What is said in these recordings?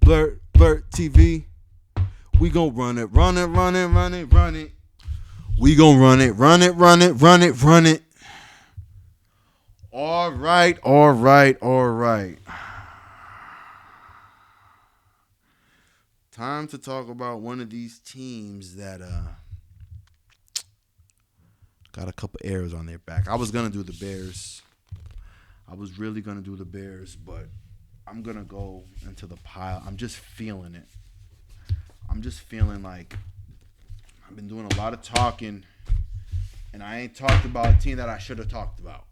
Blirt TV. We gon' run it. We gon' run it. All right. Time to talk about one of these teams that got a couple errors on their back. I was gonna do the Bears. I was really gonna do the Bears, but I'm gonna go into the pile. I'm just feeling it. I'm just feeling like I've been doing a lot of talking, and I ain't talked about a team that I should have talked about.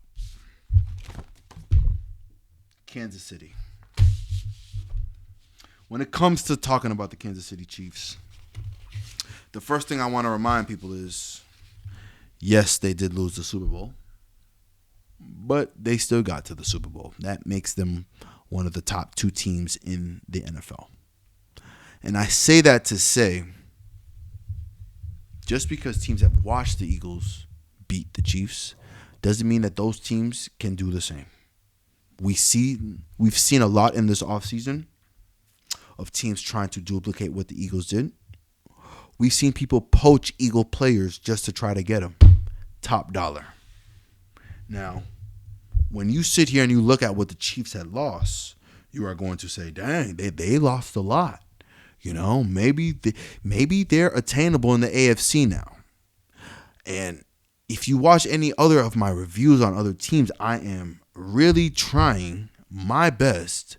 Kansas City. When it comes to talking about the Kansas City Chiefs, the first thing I want to remind people is, yes, they did lose the Super Bowl, but they still got to the Super Bowl. That makes them one of the top two teams in the NFL. And I say that to say, just because teams have watched the Eagles beat the Chiefs doesn't mean that those teams can do the same. We've seen a lot in this offseason of teams trying to duplicate what the Eagles did. We've seen people poach Eagle players just to try to get them. Top dollar. Now, when you sit here and you look at what the Chiefs had lost, you are going to say, dang, they lost a lot. You know, maybe they're attainable in the AFC now. And if you watch any other of my reviews on other teams, I am really trying my best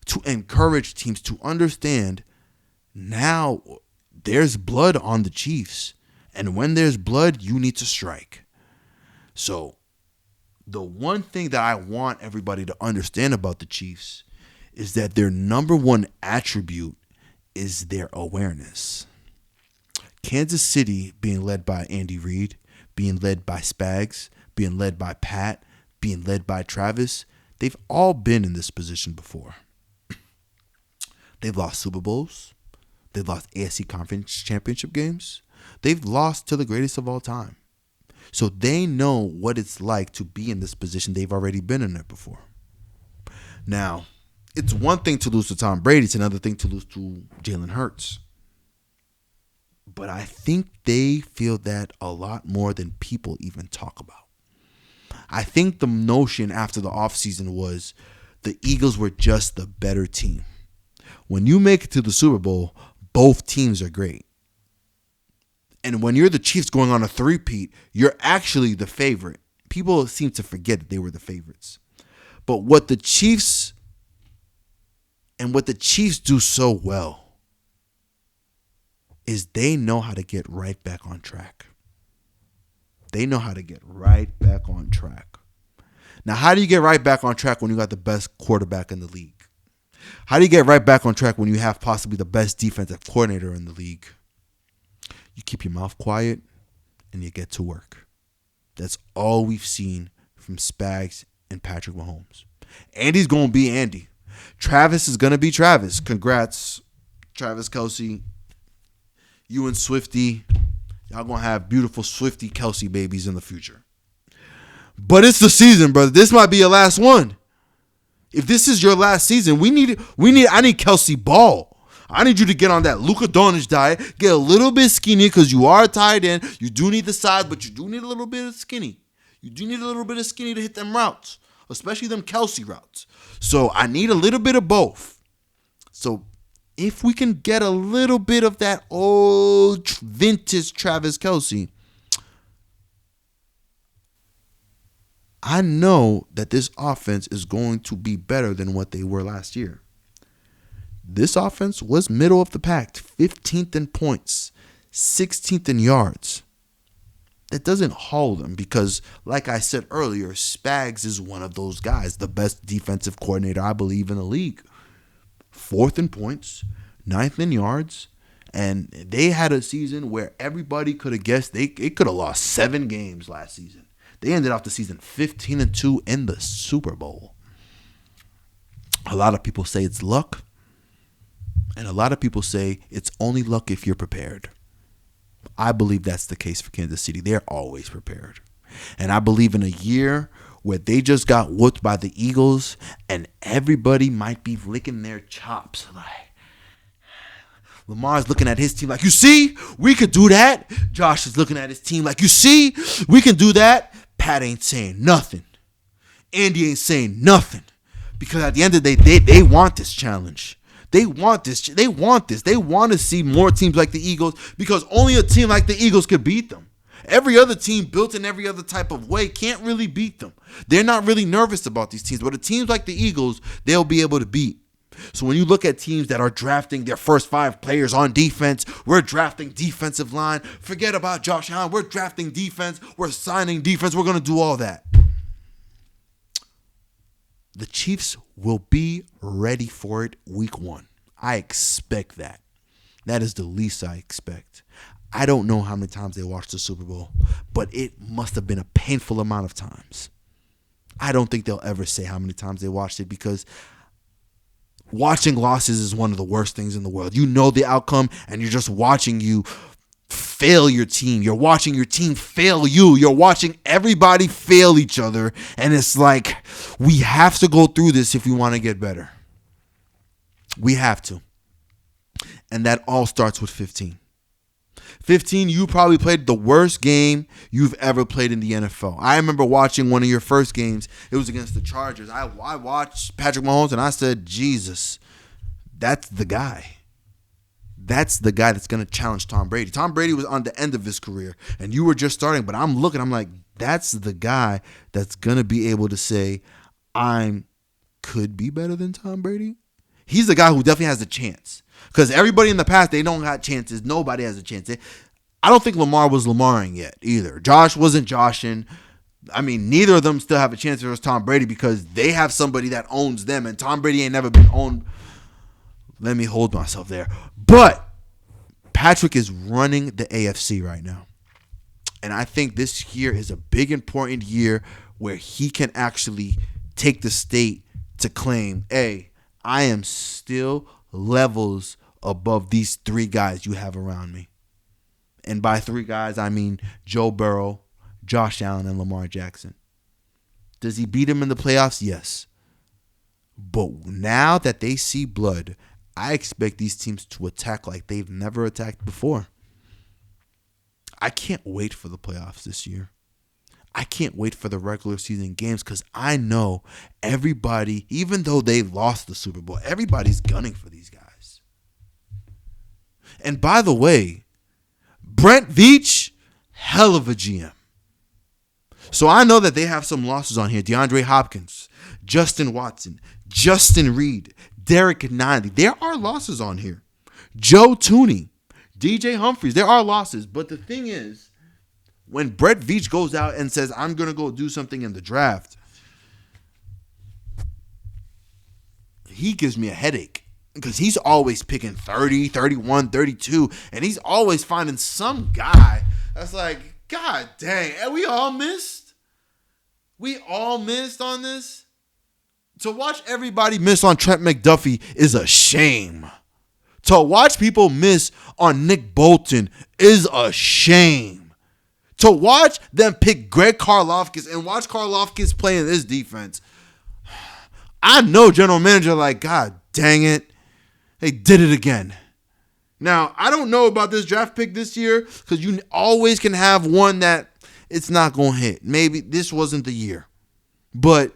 to encourage teams to understand now there's blood on the Chiefs. And when there's blood, you need to strike. So the one thing that I want everybody to understand about the Chiefs is that their number one attribute is their awareness. Kansas City being led by Andy Reid, being led by Spags, being led by Pat, being led by Travis, they've all been in this position before. They've lost Super Bowls. They've lost AFC Conference Championship games. They've lost to the greatest of all time. So they know what it's like to be in this position. They've already been in it before. Now, it's one thing to lose to Tom Brady. It's another thing to lose to Jalen Hurts. But I think they feel that a lot more than people even talk about. I think the notion after the offseason was the Eagles were just the better team. When you make it to the Super Bowl, both teams are great. And when you're the Chiefs going on a three-peat, you're actually the favorite. People seem to forget that they were the favorites. But what the Chiefs do so well is they know how to get right back on track. They know how to get right back on track. Now, how do you get right back on track when you got the best quarterback in the league? How do you get right back on track when you have possibly the best defensive coordinator in the league? You keep your mouth quiet and you get to work. That's all we've seen from Spags and Patrick Mahomes. Andy's going to be Andy. Travis is going to be Travis. Congrats, Travis Kelce. You and Swifty, y'all going to have beautiful Swifty Kelce babies in the future. But it's the season, brother. This might be your last one. If this is your last season, I need Kelce ball. I need you to get on that Luka Doncic diet, get a little bit skinny because you are a tight end. You do need the size, but you do need a little bit of skinny. You do need a little bit of skinny to hit them routes, especially them Kelce routes. So I need a little bit of both. So if we can get a little bit of that old vintage Travis Kelce, I know that this offense is going to be better than what they were last year. This offense was middle of the pack, 15th in points, 16th in yards. That doesn't hold them because, like I said earlier, Spags is one of those guys, the best defensive coordinator, I believe, in the league. 4th in points, 9th in yards, and they had a season where everybody could have guessed they could have lost 7 games last season. They ended off the season 15-2 in the Super Bowl. A lot of people say it's luck. And a lot of people say it's only luck if you're prepared. I believe that's the case for Kansas City. They're always prepared. And I believe in a year where they just got whooped by the Eagles and everybody might be licking their chops like, Lamar's looking at his team like, you see, we could do that. Josh is looking at his team like, you see, we can do that. Pat ain't saying nothing. Andy ain't saying nothing. Because at the end of the day, they want this challenge. They want this. They want this. They want to see more teams like the Eagles because only a team like the Eagles could beat them. Every other team built in every other type of way can't really beat them. They're not really nervous about these teams. But the teams like the Eagles, they'll be able to beat. So when you look at teams that are drafting their first 5 players on defense, we're drafting defensive line. Forget about Josh Allen. We're drafting defense. We're signing defense. We're going to do all that. The Chiefs will be ready for it week 1. I expect that. That is the least I expect. I don't know how many times they watched the Super Bowl, but it must have been a painful amount of times. I don't think they'll ever say how many times they watched it because watching losses is one of the worst things in the world. You know the outcome, and you're just watching you fail your team. You're watching your team fail you. You're watching everybody fail each other, and it's like we have to go through this if we want to get better. We have to. And that all starts with 15. 15, you probably played the worst game you've ever played in the NFL. I remember watching one of your first games. It was against the Chargers. I watched Patrick Mahomes, and I said, Jesus, that's the guy. That's the guy that's going to challenge Tom Brady. Tom Brady was on the end of his career, and you were just starting. But I'm like, that's the guy that's going to be able to say, I could be better than Tom Brady. He's the guy who definitely has a chance. Because everybody in the past, they don't have chances. Nobody has a chance. I don't think Lamar was Lamaring yet either. Josh wasn't Joshing. I mean, neither of them still have a chance versus Tom Brady because they have somebody that owns them. And Tom Brady ain't never been owned. Let me hold myself there. But Patrick is running the AFC right now. And I think this year is a big, important year where he can actually take the state to claim, hey, I am still levels above these 3 guys you have around me. And by 3 guys, I mean Joe Burrow, Josh Allen, and Lamar Jackson. Does he beat him in the playoffs? Yes. But now that they see blood, I expect these teams to attack like they've never attacked before. I can't wait for the playoffs this year. I can't wait for the regular season games because I know everybody, even though they lost the Super Bowl, everybody's gunning for these guys. And by the way, Brent Veach, hell of a GM. So I know that they have some losses on here. DeAndre Hopkins, Justin Watson, Justin Reed, Derek Nnadi. There are losses on here. Joe Tooney, DJ Humphries. There are losses. But the thing is, when Brett Veach goes out and says, I'm going to go do something in the draft, he gives me a headache because he's always picking 30, 31, 32, and he's always finding some guy that's like, God dang, and we all missed. We all missed on this. To watch everybody miss on Trent McDuffie is a shame. To watch people miss on Nick Bolton is a shame. To watch them pick Greg Karlaftis and watch Karlaftis play in this defense, I know general manager like, God dang it, they did it again. Now, I don't know about this draft pick this year because you always can have one that it's not going to hit. Maybe this wasn't the year. But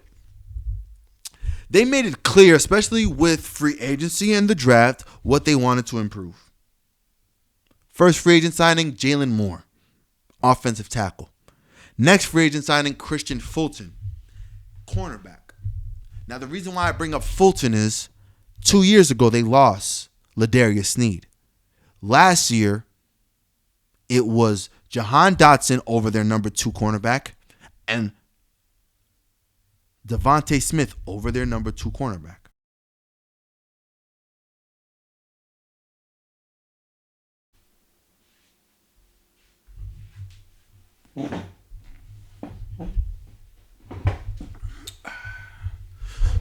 they made it clear, especially with free agency and the draft, what they wanted to improve. First free agent signing, Jalen Moore, offensive tackle. Next free agent signing, Christian Fulton, cornerback. Now, the reason why I bring up Fulton is 2 years ago, they lost Ladarius Sneed. Last year, it was Jahan Dotson over their number 2 cornerback and Devontae Smith over their number 2 cornerback.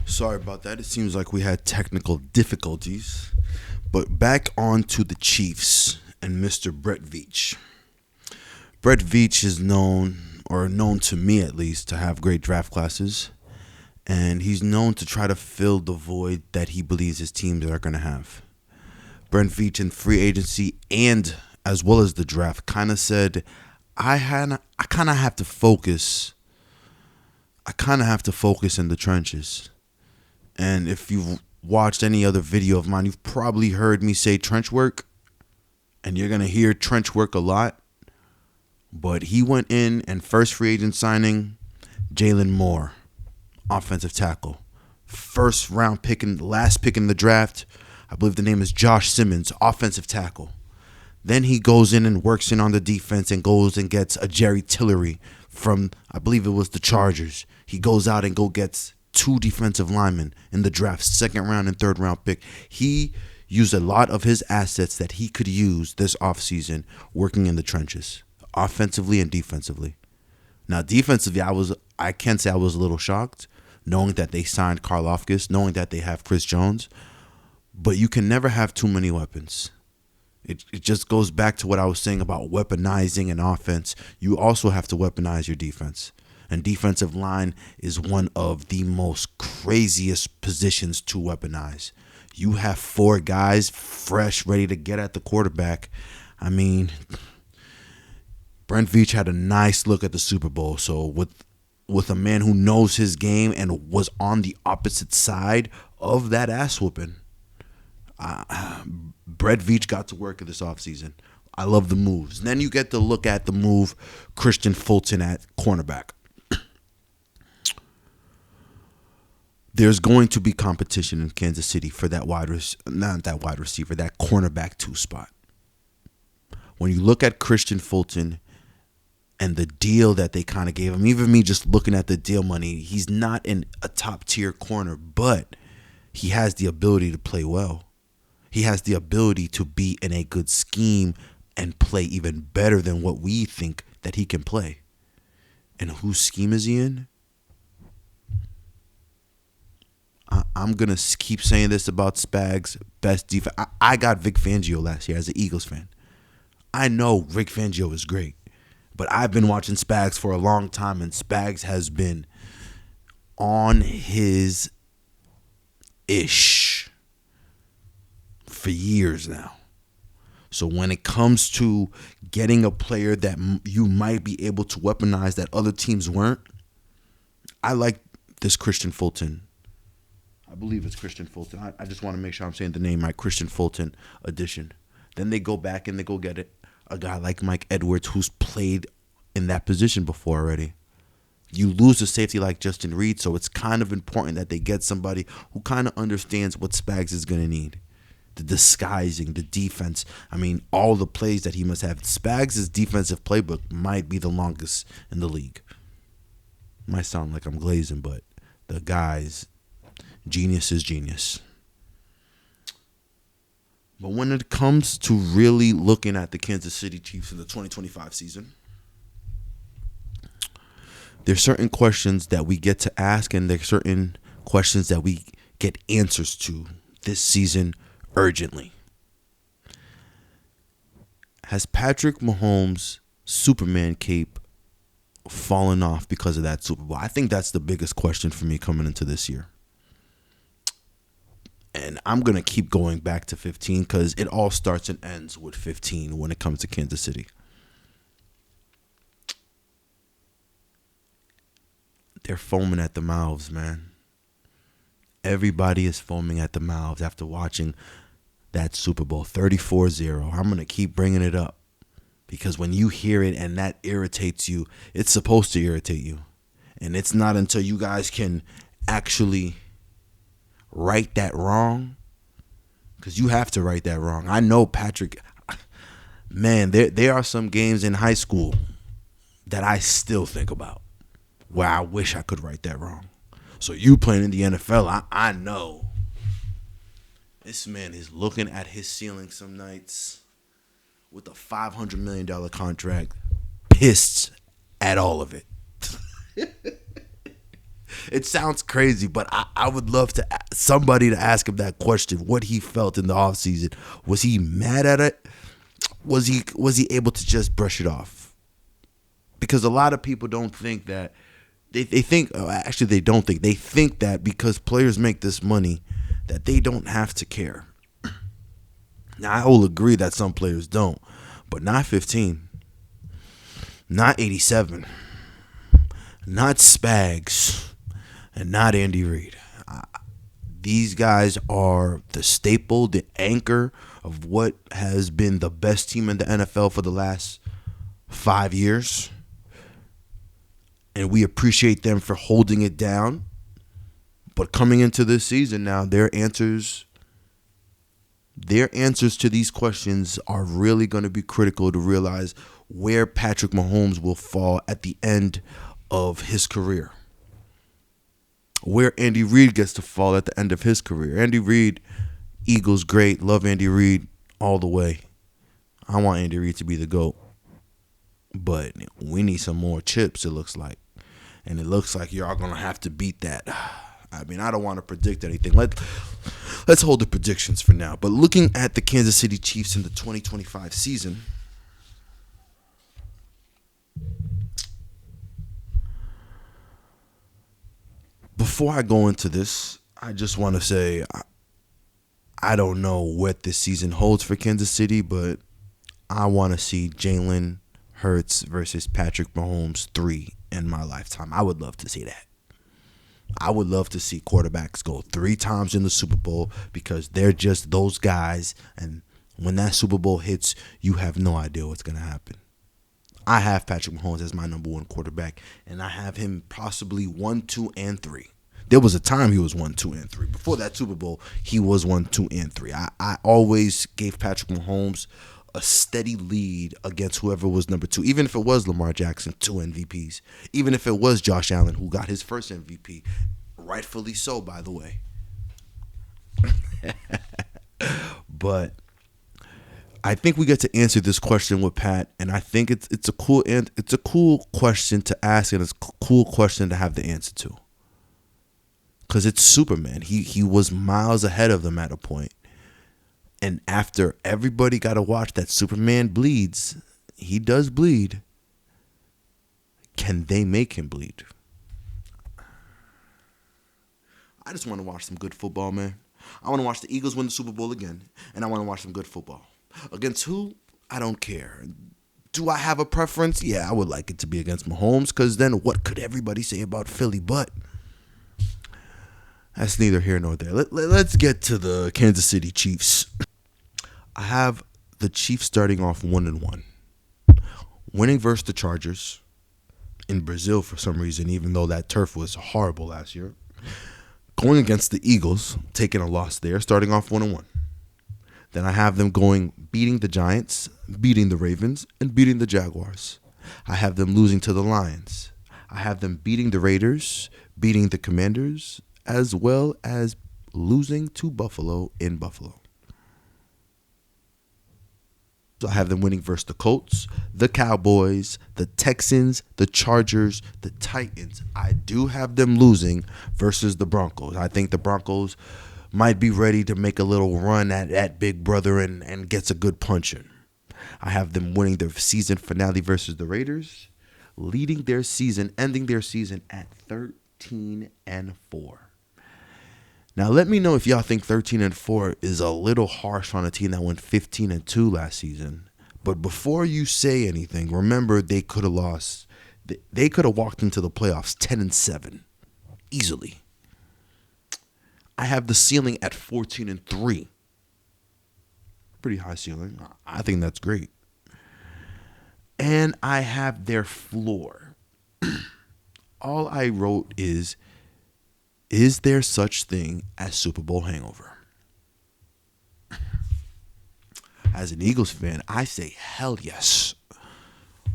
Sorry about that. It seems like we had technical difficulties. But back on to the Chiefs and Mr. Brett Veach. Brett Veach is known to me at least, to have great draft classes. And he's known to try to fill the void that he believes his teams are going to have. Brent Veach in free agency and as well as the draft kind of said, I kind of have to focus. I kind of have to focus in the trenches. And if you've watched any other video of mine, you've probably heard me say trench work. And you're going to hear trench work a lot. But he went in and first free agent signing, Jalen Moore, offensive tackle. First round pick and last pick in the draft, I believe the name is Josh Simmons, offensive tackle. Then he goes in and works in on the defense and goes and gets a Jerry Tillery from, I believe it was the Chargers. He goes out and gets 2 defensive linemen in the draft, second round and third round pick. He used a lot of his assets that he could use this offseason working in the trenches, offensively and defensively. Now, defensively, I can say I was a little shocked knowing that they signed Karlaftis, knowing that they have Chris Jones. But you can never have too many weapons. It just goes back to what I was saying about weaponizing an offense. You also have to weaponize your defense. And defensive line is one of the most craziest positions to weaponize. You have 4 guys fresh, ready to get at the quarterback. I mean, Brent Veach had a nice look at the Super Bowl. So with a man who knows his game and was on the opposite side of that ass whooping, Brett Veach got to work this offseason. I love the moves. And then you get to look at the move Christian Fulton at cornerback. There's going to be competition in Kansas City for that that cornerback 2 spot. When you look at Christian Fulton and the deal that they kind of gave him, even me just looking at the deal money, he's not in a top tier corner, but he has the ability to play well. He has the ability to be in a good scheme and play even better than what we think that he can play. And whose scheme is he in? I'm going to keep saying this about Spags' best defense. I got Vic Fangio last year as an Eagles fan. I know Vic Fangio is great, but I've been watching Spags for a long time, and Spags has been on his ish for years now. So when it comes to getting a player that you might be able to weaponize that other teams weren't, I like this Christian Fulton. I believe it's Christian Fulton. I just want to make sure I'm saying the name right. Christian Fulton addition. Then they go back and they go get a guy like Mike Edwards who's played in that position before already. You lose a safety like Justin Reed, so it's kind of important that they get somebody who kind of understands what Spags is going to need. The disguising, the defense. I mean, all the plays that he must have. Spags' defensive playbook might be the longest in the league. Might sound like I'm glazing, but the guy's genius is genius. But when it comes to really looking at the Kansas City Chiefs in the 2025 season, there's certain questions that we get to ask, and there's certain questions that we get answers to this season urgently. Has Patrick Mahomes' Superman cape fallen off because of that Super Bowl? I think that's the biggest question for me coming into this year. And I'm going to keep going back to 15 because it all starts and ends with 15 when it comes to Kansas City. They're foaming at the mouths, man. Everybody is foaming at the mouths after watching that Super Bowl 34-0. I'm going to keep bringing it up because when you hear it and that irritates you, it's supposed to irritate you. And it's not until you guys can actually right that wrong, because you have to right that wrong. I know Patrick, man, there are some games in high school that I still think about where I wish I could right that wrong. So you playing in the NFL, I know this man is looking at his ceiling some nights with a $500 million contract, pissed at all of it. It sounds crazy, but I would love to somebody to ask him that question, what he felt in the offseason. Was he mad at it? Was he able to just brush it off? Because a lot of people don't think that. They think, actually they don't think. They think that because players make this money that they don't have to care. Now, I will agree that some players don't, but not 15, not 87, not Spags, and not Andy Reid. These guys are the staple, the anchor of what has been the best team in the NFL for the last 5 years. And we appreciate them for holding it down. But coming into this season now, their answers to these questions are really going to be critical to realize where Patrick Mahomes will fall at the end of his career. Where Andy Reid gets to fall at the end of his career. Andy Reid, Eagles, great. Love Andy Reid all the way. I want Andy Reid to be the GOAT. But we need some more chips, it looks like. And it looks like you're all going to have to beat that. I mean, I don't want to predict anything. Let's hold the predictions for now. But looking at the Kansas City Chiefs in the 2025 season, before I go into this, I just want to say I don't know what this season holds for Kansas City, but I want to see Jalen Hurts versus Patrick Mahomes 3 in my lifetime. I would love to see that. I would love to see quarterbacks go 3 times in the Super Bowl because they're just those guys, and when that Super Bowl hits, you have no idea what's going to happen. I have Patrick Mahomes as my number 1 quarterback, and I have him possibly 1, 2, and 3. There was a time he was 1, 2, and 3. Before that Super Bowl, he was 1, 2, and 3. I always gave Patrick Mahomes a steady lead against whoever was number 2, even if it was Lamar Jackson, 2 MVPs, even if it was Josh Allen, who got his first MVP, rightfully so, by the way. But I think we get to answer this question with Pat, and I think it's a cool question to ask, and it's a cool question to have the answer to. Because it's Superman. He was miles ahead of them at a point. And after everybody got to watch that Superman bleeds, he does bleed. Can they make him bleed? I just want to watch some good football, man. I want to watch the Eagles win the Super Bowl again, and I want to watch some good football. Against who? I don't care. Do I have a preference? Yeah, I would like it to be against Mahomes, because then what could everybody say about Philly? But that's neither here nor there. Let's get to the Kansas City Chiefs. I have the Chiefs starting off 1-1, winning versus the Chargers in Brazil for some reason, even though that turf was horrible last year. Going against the Eagles, taking a loss there, starting off 1-1. Then I have them beating the Giants, beating the Ravens, and beating the Jaguars. I have them losing to the Lions. I have them beating the Raiders, beating the Commanders, as well as losing to Buffalo in Buffalo. So I have them winning versus the Colts, the Cowboys, the Texans, the Chargers, the Titans. I do have them losing versus the Broncos. I think the Broncos might be ready to make a little run at Big Brother and gets a good punch in. I have them winning their season finale versus the Raiders, ending their season at 13-4. Now, let me know if y'all think 13-4 is a little harsh on a team that went 15-2 last season. But before you say anything, remember they could have lost. They could have walked into the playoffs 10-7 easily. I have the ceiling at 14-3. Pretty high ceiling. I think that's great. And I have their floor. All I wrote is there such thing as Super Bowl hangover? As an Eagles fan, I say hell yes.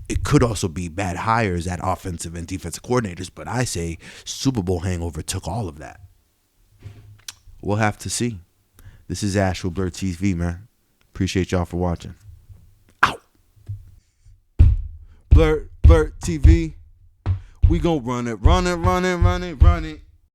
It could also be bad hires at offensive and defensive coordinators, but I say Super Bowl hangover took all of that. We'll have to see. This is Ash with Blirt TV, man. Appreciate y'all for watching. Out. Blirt TV. We gon' run it.